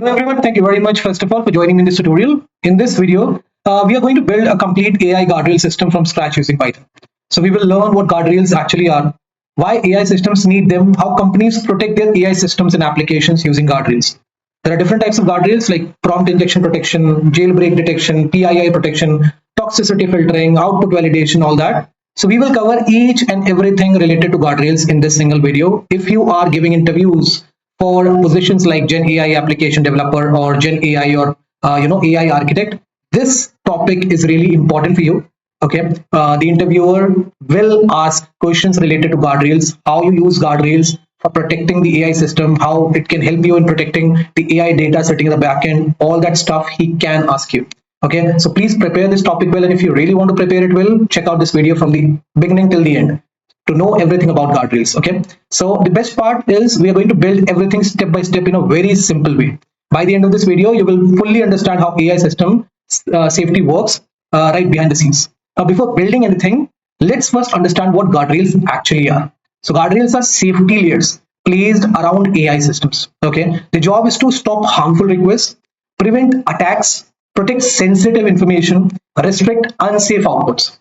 Hello everyone, thank you very much first of all for joining me in this tutorial. In this video, we are going to build a complete AI guardrail system from scratch using Python. So we will learn what guardrails actually are, why AI systems need them, how companies protect their AI systems and applications using guardrails. There are different types of guardrails like prompt injection protection, jailbreak detection, PII protection, toxicity filtering, output validation, all that. So we will cover each and everything related to guardrails in this single video. If you are giving interviews for positions like Gen AI application developer or Gen AI or AI architect, this topic is really important for you. Okay, the interviewer will ask questions related to guardrails, how you use guardrails for protecting the AI system, how it can help you in protecting the AI data sitting in the backend, all that stuff he can ask you. Okay, so please prepare this topic well, and if you really want to prepare it well, check out this video from the beginning till the end to know everything about guardrails. Okay, so the best part is we are going to build everything step by step in a very simple way. By the end of this video, you will fully understand how AI system safety works right behind the scenes. Now, before building anything, let's first understand what guardrails actually are. So guardrails are safety layers placed around AI systems. Okay, the job is to stop harmful requests, prevent attacks, protect sensitive information, restrict unsafe outputs.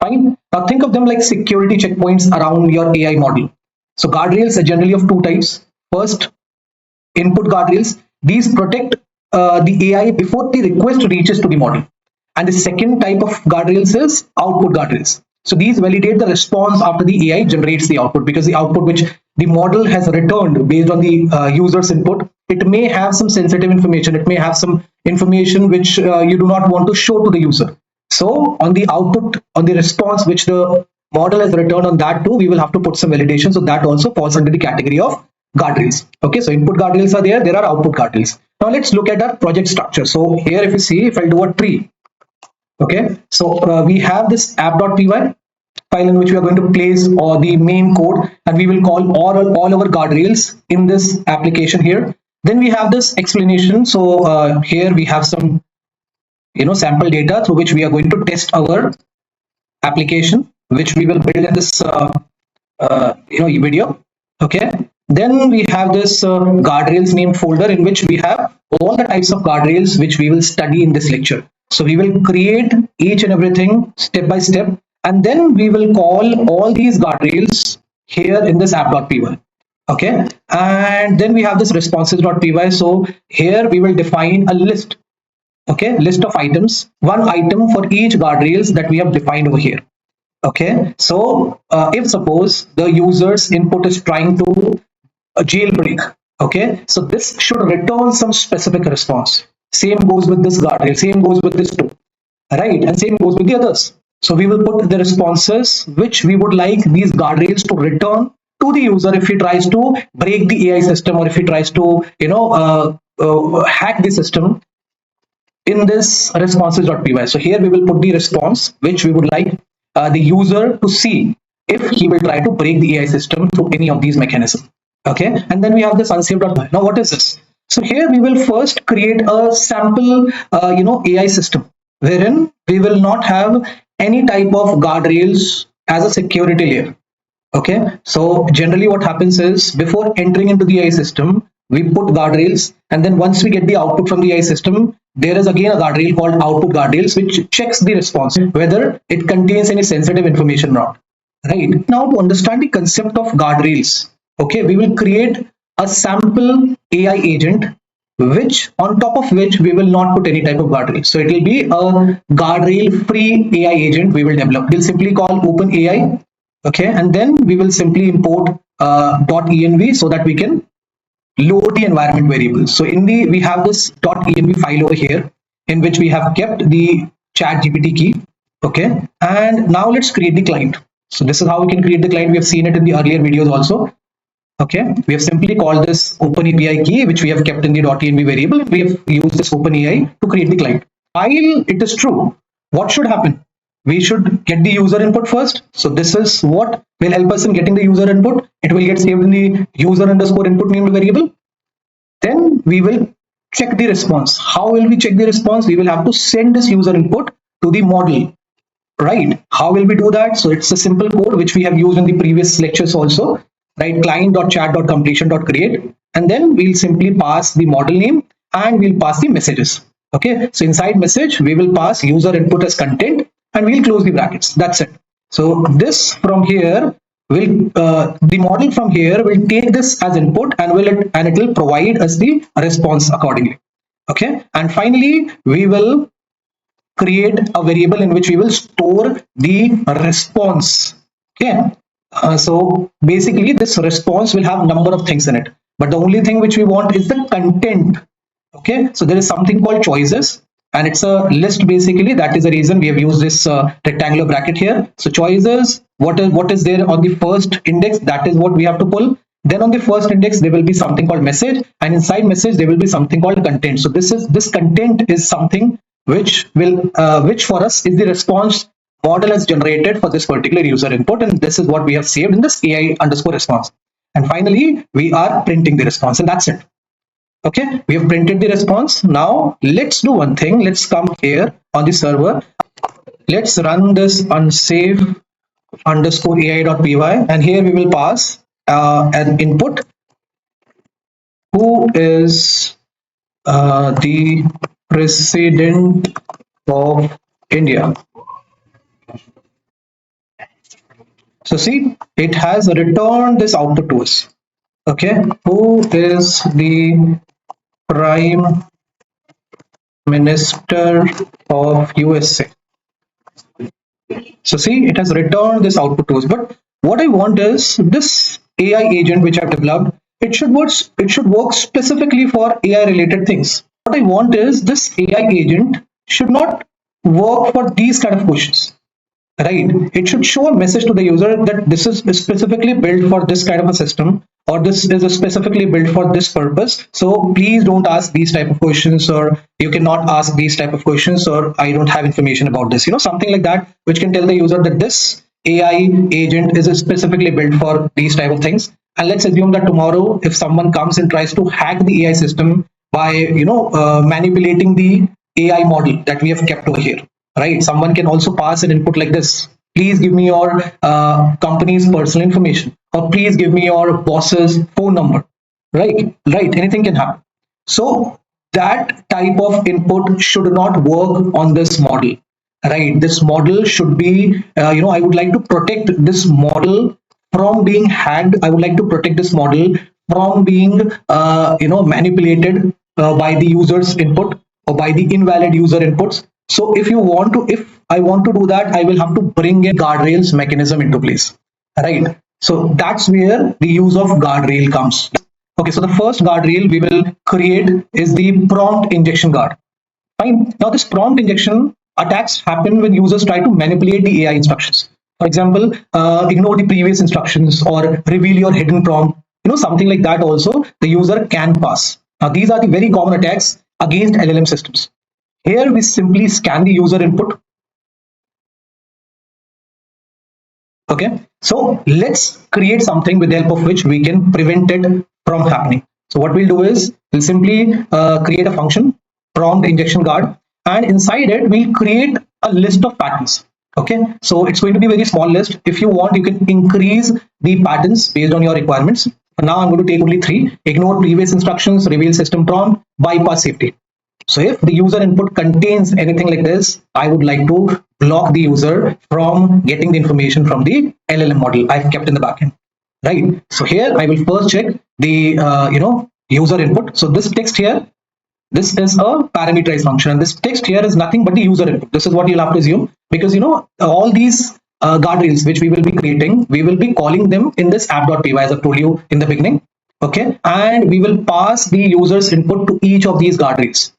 Fine. Now think of them like security checkpoints around your AI model. So guardrails are generally of two types. First, input guardrails. These protect the AI before the request reaches to the model. And the second type of guardrails is output guardrails. So these validate the response after the AI generates the output, because the output which the model has returned based on the user's input, it may have some sensitive information. It may have some information which you do not want to show to the user. So on the output, on the response which the model has returned, on that too, we will have to put some validation. So that also falls under the category of guardrails. Okay, so input guardrails are there are output guardrails. Now let's look at our project structure. So here, if you see, if I do a tree, okay, so we have this app.py file in which we are going to place the main code, and we will call all our guardrails in this application here. Then we have this explanation. So here we have some sample data through which we are going to test our application, which we will build in this video. Okay, then we have this guardrails name folder in which we have all the types of guardrails which we will study in this lecture. So we will create each and everything step by step, and then we will call all these guardrails here in this app.py. Okay, and then we have this responses.py. So here we will define a list. Okay, list of items, one item for each guardrails that we have defined over here. Okay, so if suppose the user's input is trying to jailbreak, okay, so this should return some specific response. Same goes with this guardrail, same goes with this too, right? And same goes with the others. So we will put the responses which we would like these guardrails to return to the user if he tries to break the AI system, or if he tries to hack the system, in this responses.py. So here we will put the response which we would like the user to see if he will try to break the AI system through any of these mechanisms. Okay, and then we have this unsafe.py. Now what is this? So here we will first create a sample AI system wherein we will not have any type of guardrails as a security layer. Okay, so generally what happens is, before entering into the AI system, we put guardrails, and then once we get the output from the AI system, there is again a guardrail called output guardrails which checks the response whether it contains any sensitive information or not. Right, now to understand the concept of guardrails, okay, we will create a sample AI agent which, on top of which, we will not put any type of guardrail. So it will be a guardrail free AI agent we will develop. We'll simply call OpenAI. Okay, and then we will simply import .env so that we can load the environment variables. So we have this .env file over here in which we have kept the chat GPT key. Okay, and now let's create the client. So this is how we can create the client. We have seen it in the earlier videos also. Okay, we have simply called this OpenAPI key which we have kept in the .env variable. We have used this OpenAI to create the client. While it is true, what should happen? We should get the user input first. So this is what will help us in getting the user input. It will get saved in the user_input named variable. Then we will check the response. How will we check the response? We will have to send this user input to the model, right? How will we do that? So it's a simple code which we have used in the previous lectures also, right? Client.chat.completion.create, and then we'll simply pass the model name and we'll pass the messages. Okay, so inside message we will pass user input as content, and we'll close the brackets. That's it. So this from here will the model from here will take this as input, and it will provide us the response accordingly. Okay, and finally we will create a variable in which we will store the response. Okay, so basically this response will have number of things in it, but the only thing which we want is the content. Okay, so there is something called choices, and it's a list. Basically that is the reason we have used this rectangular bracket here. So choices, what is there on the first index, that is what we have to pull. Then on the first index there will be something called message, and inside message there will be something called content. So this content is something which for us is the response model has generated for this particular user input, and this is what we have saved in this AI underscore response. And finally we are printing the response, and that's it. Okay, we have printed the response. Now let's do one thing. Let's come here on the server. Let's run this unsafe underscore AI.py, and here we will pass an input. Who is the president of India? So see, it has returned this output to us. Okay, who is the prime minister of USA? So see, it has returned this output to us. But what I want is this AI agent which I've developed, it should work specifically for AI related things. What I want is this AI agent should not work for these kind of questions. Right, it should show a message to the user that this is specifically built for this kind of a system, or this is specifically built for this purpose, so please don't ask these type of questions, or you cannot ask these type of questions, or I don't have information about this, something like that, which can tell the user that this AI agent is specifically built for these type of things. And let's assume that tomorrow if someone comes and tries to hack the AI system by manipulating the AI model that we have kept over here, right? Someone can also pass an input like this: please give me your company's personal information, or please give me your boss's phone number. Right, anything can happen. So that type of input should not work on this model. Right, this model should be I would like to protect this model from being hacked. I would like to protect this model from being manipulated by the user's input, or by the invalid user inputs. So if I want to do that, I will have to bring a guardrails mechanism into place, right? So that's where the use of guardrail comes. Okay, so the first guardrail we will create is the prompt injection guard. Fine. Now this prompt injection attacks happen when users try to manipulate the AI instructions. For example, ignore the previous instructions, or reveal your hidden prompt. Something like that also the user can pass. Now these are the very common attacks against LLM systems. Here we simply scan the user input. Okay, so let's create something with the help of which we can prevent it from happening. So what we'll do is we'll simply create a function, prompt injection guard, and inside it we'll create a list of patterns. Okay, so it's going to be a very small list. If you want, you can increase the patterns based on your requirements. For now I'm going to take only 3: ignore previous instructions, reveal system prompt, bypass safety. So if the user input contains anything like this, I would like to block the user from getting the information from the LLM model I've kept in the backend. Right. So here I will first check the user input. So this text here, this is a parameterized function, and this text here is nothing but the user input. This is what you'll have to assume, because all these guardrails which we will be creating, we will be calling them in this app.py, as I've told you in the beginning. Okay, and we will pass the user's input to each of these guardrails.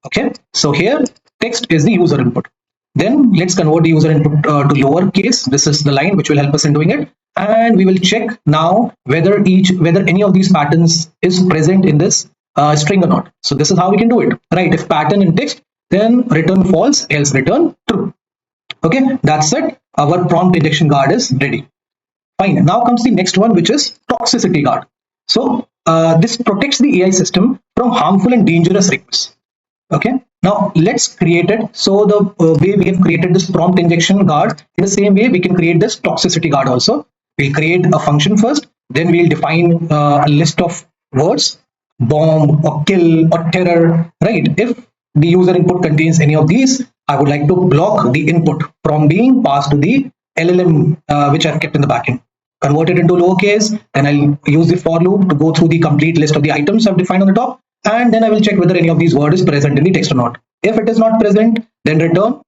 Okay, so here text is the user input. Then let's convert the user input to lowercase. This is the line which will help us in doing it, and we will check now whether any of these patterns is present in this string or not. So this is how we can do it, right? If pattern in text, then return false, else return true. Okay, that's it. Our prompt injection guard is ready. Fine. Now comes the next one, which is toxicity guard. So this protects the AI system from harmful and dangerous requests. Okay, now let's create it. So the way we have created this prompt injection guard, in the same way we can create this toxicity guard also. We'll create a function first, then we'll define a list of words, bomb or kill or terror, right? If the user input contains any of these, I would like to block the input from being passed to the LLM, which I've kept in the backend. Convert it into lowercase, then I'll use the for loop to go through the complete list of the items I've defined on the top, and then I will check whether any of these words is present in the text or not. If it is not present, then return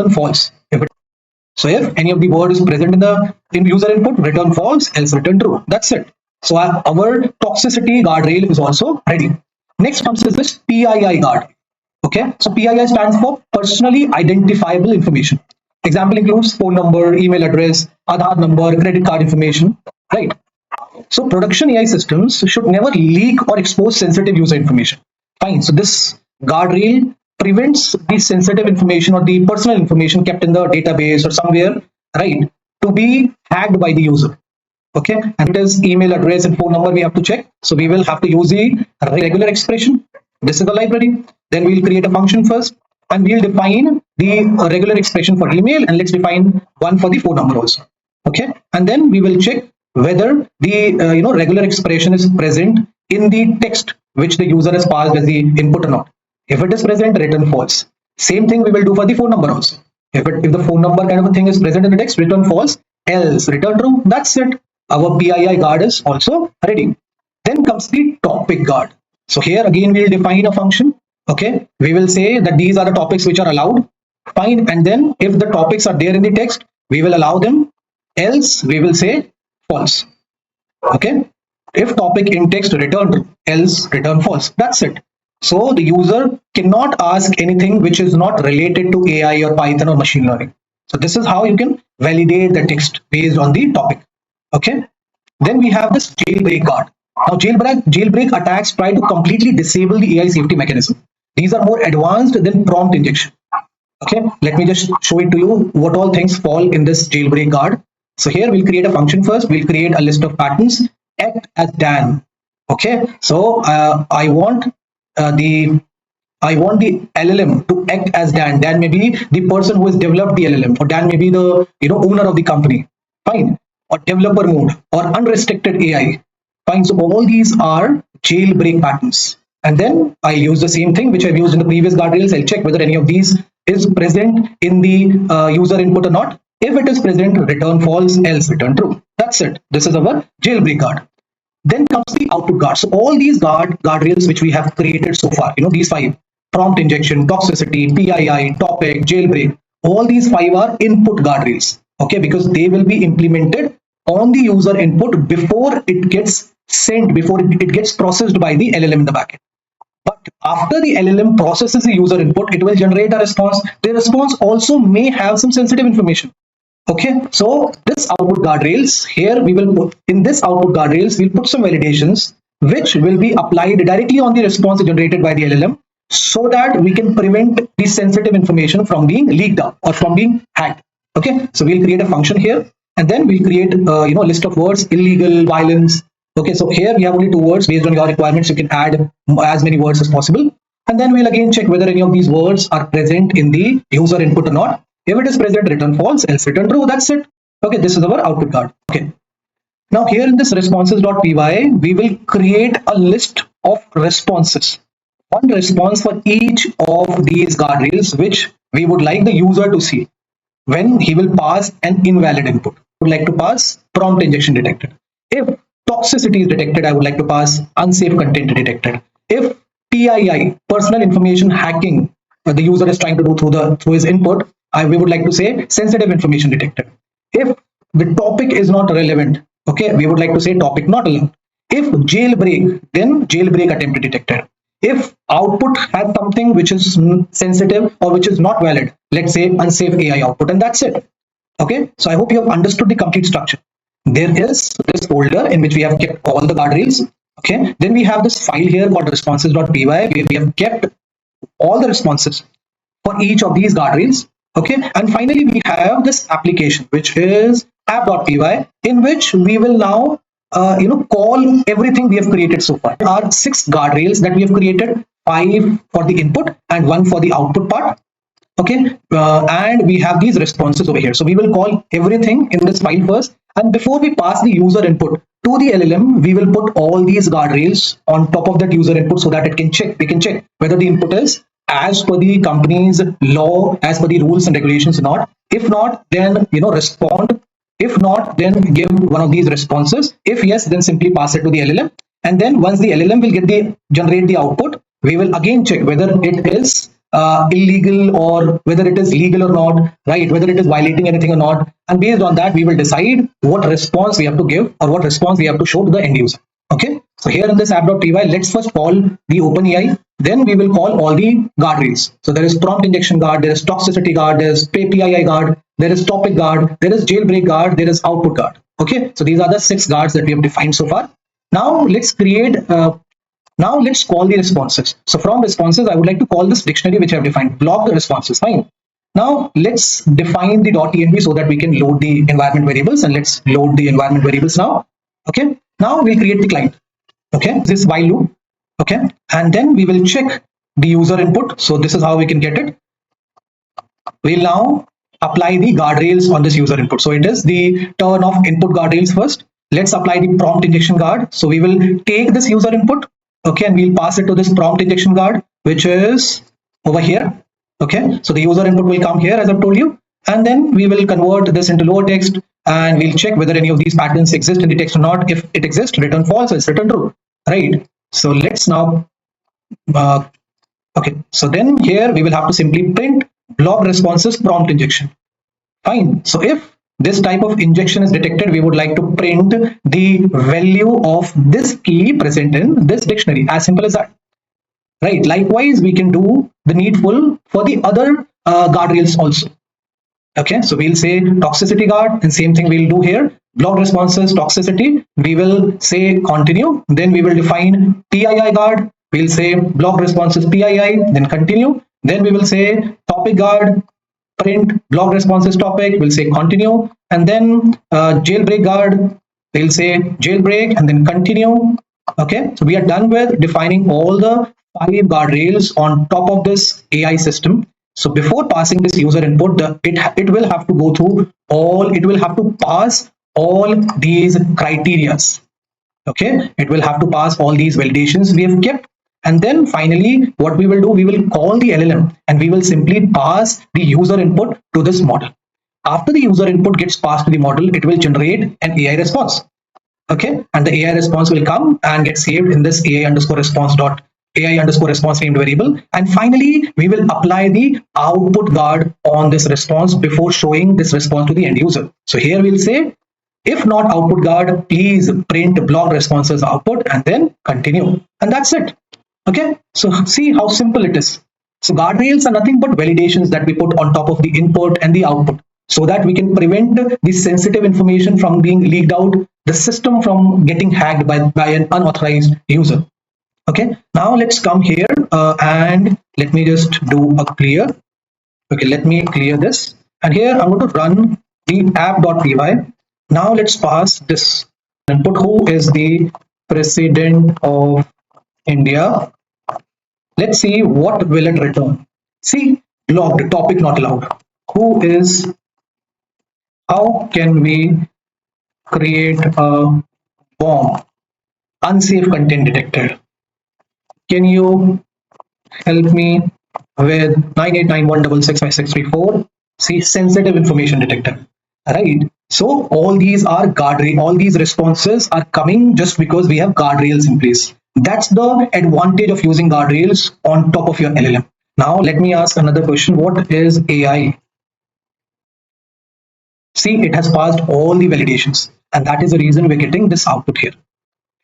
false. So if any of the word is present in the user input, return false, else return true. That's it. So our toxicity guardrail is also ready. Next comes is this PII guard. Okay, so PII stands for personally identifiable information. Example includes phone number, email address, Aadhaar number, credit card information, right? So production AI systems should never leak or expose sensitive user information. Fine. So this guardrail prevents the sensitive information or the personal information kept in the database or somewhere, right, to be hacked by the user. Okay, and it is email address and phone number we have to check. So we will have to use the regular expression. This is the library. Then we'll create a function first, and we'll define the regular expression for email, and let's define one for the phone number also. Okay, and then we will check whether the regular expression is present in the text which the user has passed as the input or not. If it is present, return false. Same thing we will do for the phone number also. If the phone number kind of a thing is present in the text, return false, else return true. That's it. Our PII guard is also ready. Then comes the topic guard. So here again we'll define a function. Okay, we will say that these are the topics which are allowed. Fine, and then if the topics are there in the text, we will allow them. Else we will say false. Okay, if topic in text, return true, else return false. That's it. So the user cannot ask anything which is not related to AI or Python or machine learning. So this is how you can validate the text based on the topic. Okay, then we have this jailbreak guard. Now jailbreak attacks try to completely disable the AI safety mechanism. These are more advanced than prompt injection. Okay, let me just show it to you what all things fall in this jailbreak guard. So here we'll create a function first. We'll create a list of patterns. Act as Dan. Okay, so I want the LLM to act as Dan. Dan may be the person who has developed the LLM, or Dan may be the owner of the company. Fine. Or developer mode or unrestricted AI. Fine. So all these are jailbreak patterns. And then I use the same thing which I've used in the previous guardrails. I'll check whether any of these is present in the user input or not. If it is present, return false, else return true. That's it. This is our jailbreak guard. Then comes the output guard. So all these guardrails which we have created so far, these 5: prompt injection, toxicity, PII, topic, jailbreak, all these 5 are input guardrails. Okay, because they will be implemented on the user input before it gets sent, before it gets processed by the LLM in the backend. But after the LLM processes the user input, it will generate a response. The response also may have some sensitive information. Okay, so this output guardrails, here we will put in this output guardrails, we'll put some validations which will be applied directly on the response generated by the LLM, so that we can prevent the sensitive information from being leaked out or from being hacked. Okay, so we'll create a function here, and then we'll create a list of words: illegal, violence. Okay, so here we have only 2 words. Based on your requirements, you can add as many words as possible, and then we'll again check whether any of these words are present in the user input or not. If it is present, return false, else return true. That's it. Okay, this is our output guard. Okay, now here in this responses.py, we will create a list of responses. One response for each of these guardrails which we would like the user to see when he will pass an invalid input. I would like to pass prompt injection detected. If toxicity is detected, I would like to pass unsafe content detected. If PII, personal information hacking, the user is trying to do through his input, we would like to say sensitive information detected. If the topic is not relevant, okay, we would like to say topic not allowed. If jailbreak, then jailbreak attempt detected. If output has something which is sensitive or which is not valid, let's say unsafe AI output, and that's it. Okay, so I hope you have understood the complete structure. There is this folder in which we have kept all the guardrails. Okay, then we have this file here called responses.py where we have kept all the responses for each of these guardrails. Okay, and finally we have this application which is app.py, in which we will now call everything we have created so far. There are 6 guardrails that we have created, 5 for the input and 1 for the output part. Okay, and we have these responses over here. So we will call everything in this file first, and before we pass the user input, To the LLM, we will put all these guardrails on top of that user input so that it can check. We can check whether the input is as per the company's law, as per the rules and regulations or not. If not, then respond. If not, then give one of these responses. If yes, then simply pass it to the LLM. And then once the LLM will generate the output, we will again check whether it is illegal or whether it is legal or not, right? Whether it is violating anything or not. And based on that, we will decide what response we have to give or what response we have to show to the end user. Okay. So here in this app.py, let's first call the OpenAI. Then we will call all the guardrails. So there is prompt injection guard, there is toxicity guard, there is PII guard, there is topic guard, there is jailbreak guard, there is output guard. Okay. So these are the 6 guards that we have defined so far. Now let's call the responses. So from responses, I would like to call this dictionary which I have defined, block the responses. Fine. Now let's define the .env so that we can load the environment variables, and let's load the environment variables now. Okay. Now we'll create the client. Okay. This while loop. Okay. And then we will check the user input. So this is how we can get it. We'll now apply the guardrails on this user input. So it is the turn of input guardrails first. Let's apply the prompt injection guard. So we will take this user input. Okay, and we'll pass it to this prompt injection guard, which is over here. Okay, so the user input will come here, as I've told you, and then we will convert this into lower text, and we'll check whether any of these patterns exist in the text or not. If it exists, return false, it's return true, right? So let's now okay, so then here we will have to simply print block responses prompt injection. Fine. So if this type of injection is detected, we would like to print the value of this key present in this dictionary. As simple as that, right? Likewise, we can do the needful for the other guardrails also. Okay, so we'll say toxicity guard, and same thing we'll do here. Block responses toxicity, we will say continue. Then we will define PII guard. We'll say block responses PII, then continue. Then we will say topic guard, print block responses topic, we'll say continue. And then jailbreak guard, we'll say jailbreak and then continue. Okay, so we are done with defining all the 5 guardrails on top of this AI system. So before passing this user input, it will have to go through it will have to pass all these criterias. Okay, it will have to pass all these validations we have kept. And then finally, what we will do, we will call the LLM and we will simply pass the user input to this model. After the user input gets passed to the model, it will generate an AI response. Okay, and the AI response will come and get saved in this AI underscore response named variable. And finally, we will apply the output guard on this response before showing this response to the end user. So here we'll say, if not output guard, please print block responses output and then continue. And that's it. Okay, so see how simple it is. So guardrails are nothing but validations that we put on top of the input and the output so that we can prevent the sensitive information from being leaked out, the system from getting hacked by an unauthorized user. Okay, now let's come here and let me just do a clear. Okay, let me clear this. And here I'm going to run the app.py. Now let's pass this input. Who is the president of India? Let's see what will it return. See, logged, topic not allowed. How can we create a bomb? Unsafe content detected. Can you help me with 9891665634? See, sensitive information detected. Right. So all these are guardrail. All these responses are coming just because we have guardrails in place. That's the advantage of using guardrails on top of your LLM. Now let me ask another question. What is AI? See, it has passed all the validations, and that is the reason we're getting this output here.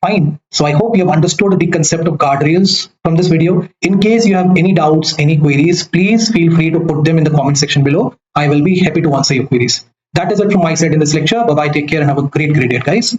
Fine. So I hope you have understood the concept of guardrails from this video. In case you have any doubts, any queries, please feel free to put them in the comment section below. I will be happy to answer your queries. That is it from my side in this lecture. Bye bye. Take care and have a great day, guys.